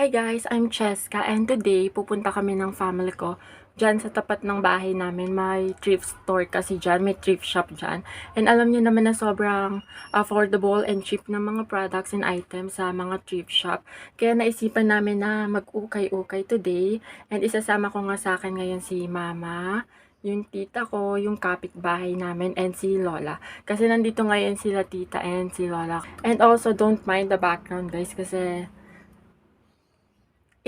Hi guys, I'm Cheska and today pupunta kami ng family ko dyan sa tapat ng bahay namin. May thrift store kasi dyan, may thrift shop dyan. And alam niyo naman na sobrang affordable and cheap ng mga products and items sa mga thrift shop. Kaya naisipan namin na mag-ukay-ukay today and isasama ko nga sa akin ngayon si Mama, yung tita ko, yung kapitbahay namin, and si Lola. Kasi nandito ngayon sila tita and si Lola. And also, don't mind the background guys kasi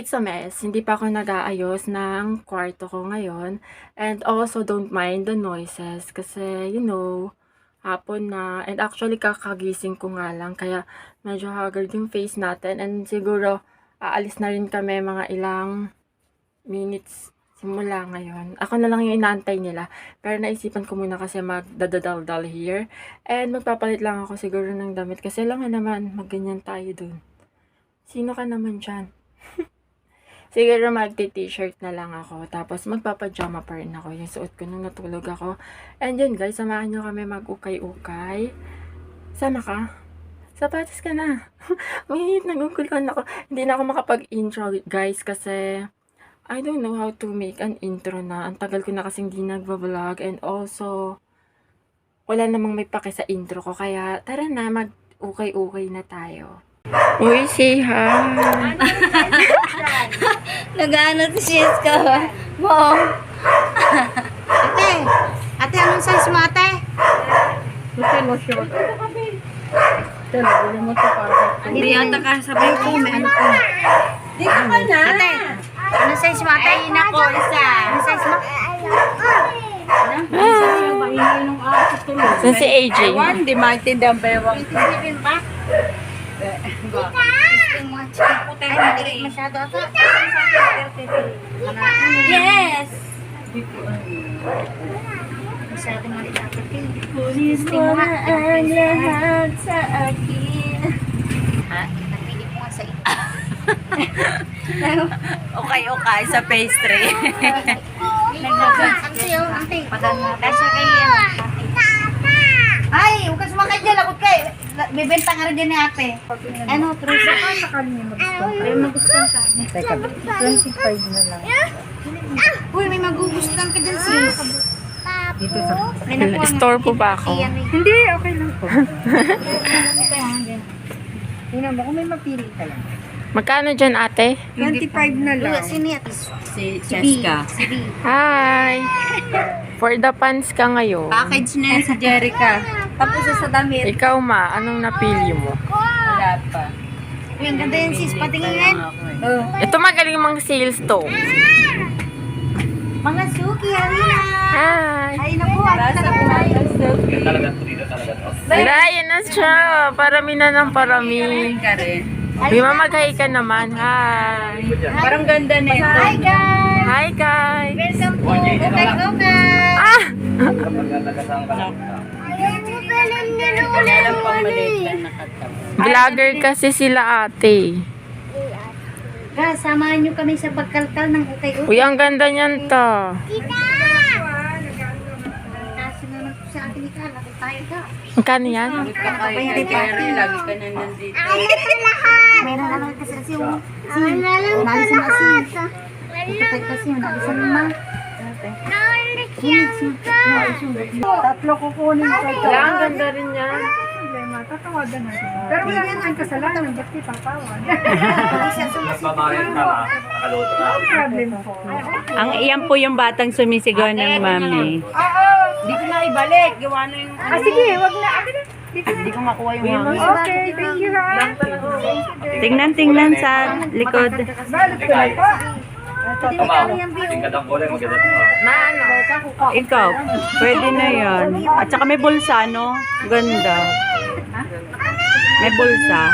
it's a mess. Hindi pa ako nag-aayos ng kwarto ko ngayon. And also, don't mind the noises. Kasi, you know, hapon na. And actually, kakagising ko nga lang. Kaya, medyo haggard yung face natin. And siguro, aalis na rin kami mga ilang minutes simula ngayon. Ako na lang yung inaantay nila. Pero naisipan ko muna kasi magdadaldal here. And magpapalit lang ako siguro ng damit. Kasi lang naman, magganyan tayo dun. Sino ka naman dyan? Siguro magti-t-shirt na lang ako. Tapos magpapajama pa rin ako. Yung suot ko nung natulog ako. And yun guys, samahan nyo kami mag-ukay-ukay. Sama ka? Sapatos ka na. Wait, naguguluhan ako. Hindi na ako makapag-intro guys kasi I don't know how to make an intro na. Ang tagal ko na kasing di nagva-vlog. And also, wala namang may pake sa intro ko. Kaya tara na, mag-ukay-ukay na tayo. Uy, say hi. Nag-ano si Cheska? Mom. Ate, anong size mo ate? Hindi ata ka sabay ko. Ano ko? Di ka pa na. Ate, anong size mo ate? Ay, nako, isa. Anong size mo? Saan si AJ? Hindi maintindihan ba yung Ay, maliit masyado ata. Yes! Masyado maliit ata. Kunin mo na ang lahat sa akin. Ha? Napili mo nga sa ito. Okay, sa pastry. Ante, ante. Kasya kayo. Ay, huwag ka sumakay dyan. Lakot kayo. Bibenta nga rin din ni ate. Ano, trusa ka? Ay, magustuhan ka. Teka, 25 na lang. Uy, may magugustuhan ka dyan sis. Dito sa... Store po ba ako? Hindi, okay lang po. Tingnan mo, kung may mapili ka lang. Magkano dyan ate? 25 na lang. Sino yan? Si Si B. Si B. Hi! For the pants ka ngayon. Package na yan si Jerica. Tapos sa damit. Ikaw ma, anong napili mo? Wala pa. Uy, ang ganda yan sis. Patingin yan. Oh. Ito magaling mga sales to. Mga suki, halina. Hi! Ay, naku. Nasa pumatas. Ayan na siya. Parami na ng parami. Ka rin. May mamagay ka naman. Hi! Parang ganda na ito. Hi guys. Hi guys! Welcome po. Okay. Ah! Alam pang maliit lang nakatap. Vlogger kasi sila ate. Guys, samahan nyo kami sa pagkalkal ng ukay-ukay. Uy, ang ganda niyan to. Kasi naman po sa akin ika. Laki tayo ka. Magkano yan? Kaya Jerry, lagi ka na nandito. Meron naman kasi yung nalisan kasi. Ukay kasi yung nalisan naman. Tatlo kukunin ko ito. Wala, ang ganda rin yan. Tatawagan natin. Pero wala naman kasalanan. Ba't di papawan? Problem po. Ang iyan po yung batang sumisigaw ng mami. Di ko na ibalik. Gawa na yung... sige, wag na. Hindi ko makuha yung mami. Okay, thank you, ha. Tingnan sa likod. Balot ko na ito. Maano? Ikaw, pwede na yan. At saka may bulsa, no? Ganda. May bulsa.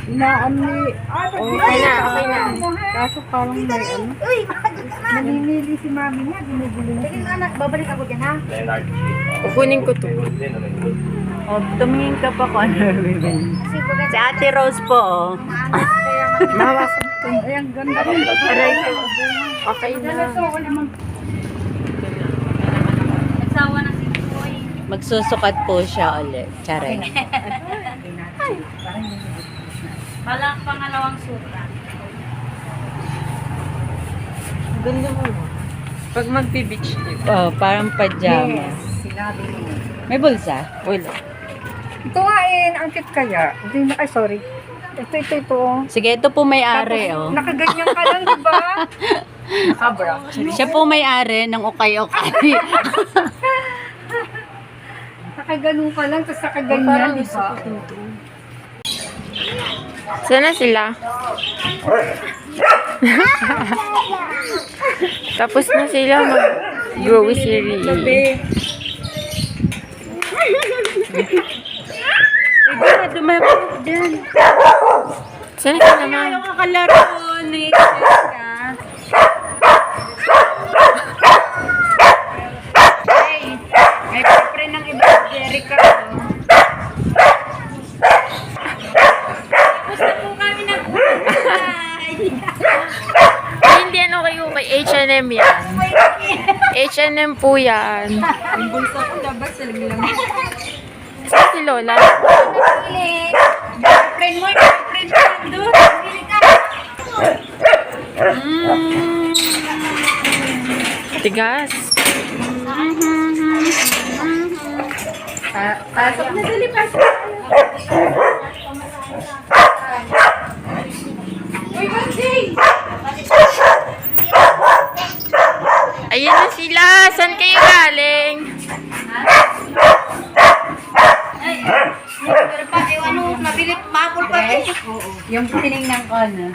Inaani. Okay na, okay na. Kaso parang may ano. Namimili si mami niya. Binibili niya. Sige anak, babalik ako dyan ha. Kukunin ko to. O, tumingin ka pa kung ano bibili. Si Ate Rose po, oh. Mahawakan to. Ay, ang ganda. Aray ko. Okay na. Nagsawa na si Boy. Magsusukat po siya ulit. Charay. Walang pangalawang sukat. Ganda mo. Pag magbe-beach trip. Oh, parang pajama. Sinabi mo. May bulsa? Wala. Ito nga ang cute kaya. Hindi na, ay sorry. Ito. Sige, ito po may-ari, oh. Nakaganyan ka lang, di ba? Nakabra. Siya po may-ari ng ukay-ukay. Nakaganon ka lang, tapos nakaganyan, di ba? Sana sila? Tapos na sila mag-grocery. Dumako dyan. Sana ka naman? Ayaw ka kalaro. Naiinis ka. Hey, may boyfriend ng iba. Jerica. Tapos na po kami nag-buhay. Hindi ano kayo kay H&M yan. H&M po yan. Ang bulsa ko labas. Lang. Saan si Lola? Boyfriend mo, boyfriend mo nandun. Bili ka. Tigas. Pasok na sa lipas. Uy, Banjay! Ayun na sila. Saan kayo galing? Yung tinignan ko na.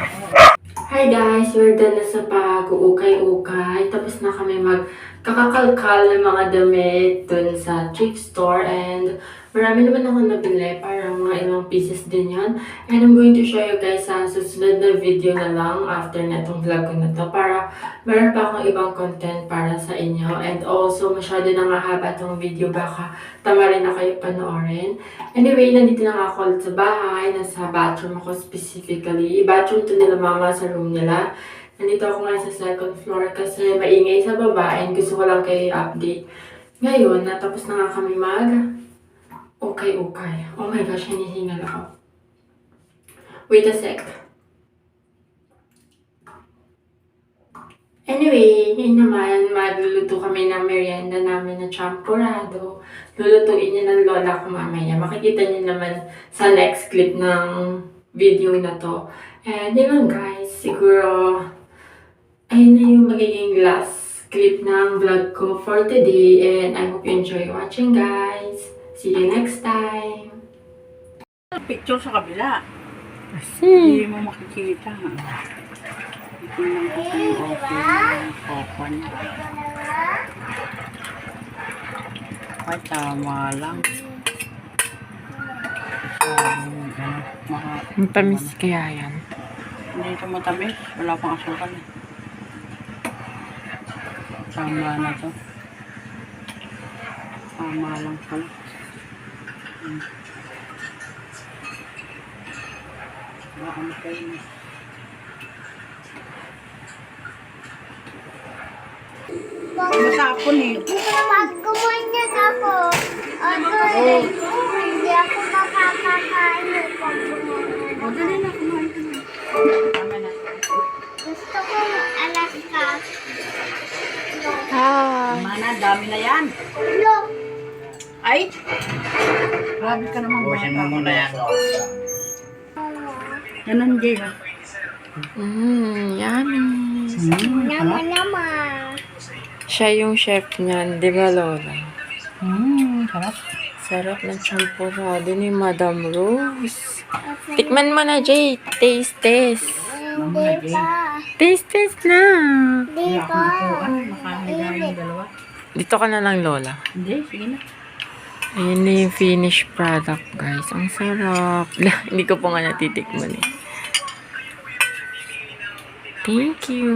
Hi guys! We're done na sa pag-uukay-ukay. Tapos na kami magkakakalkal ng mga damit dun sa thrift store. And marami naman ako nabili. Parang mga ilang pieces din yan. And I'm going to show you guys sa susunod na video na lang after na itong vlog ko na to. Para meron pa akong ibang content para sa inyo. And also, masyado na nga haba itong video. Baka tama rin na kayo panoorin. Anyway, nandito na nga ako ulit sa bahay. Nasa bathroom ako specifically. Bathroom to nila mama sa room nila. Nandito ako ngayon sa second floor kasi maingay sa baba and gusto ko lang kayo i-update. Ngayon, natapos na nga kami okay. Oh my gosh, hinihingal ako. Wait a sec. Anyway, yun naman, magluluto kami ng merienda namin na champurrado. Lulutuin niya ng lola ko mamaya. Makikita niyo naman sa next clip ng video na to. And yun lang guys, siguro ayun na yung magiging last clip ng vlog ko for today. And I hope you enjoy watching guys. See you next time. Picture sa kabila. See. Hindi mo makikita. Tingnan ko kung okay. Open. Ay, tama lang. Tamis kaya yan. Hindi ito matamis. Wala pang asukal. Tama na to. Tama lang pala. Ano kayo? Matapon eh. Pag gumanyan ako, hindi ako makakakain pag gumanyan. O, dali na. Kumain ka na. Tama na. Gusto ko Alaska. Mana, dami na yan. Look, Ay! Grabe ka naman. Buwasin mo muna yan. Ganun, Jay. Yummy. naman. Siya yung chef niyan, di ba Lola? Sarap. Sarap ng champurrado ni Madam Rose. Tikman mo na, Jay. Taste. Hindi pa. Taste na. Hindi pa. Makahiga yung dalawa. Dito ka na lang, Lola. Hindi, sige na. Ayan na yung finished product, guys. Ang sarap. Hindi ko pa nga natitikman eh. Thank you.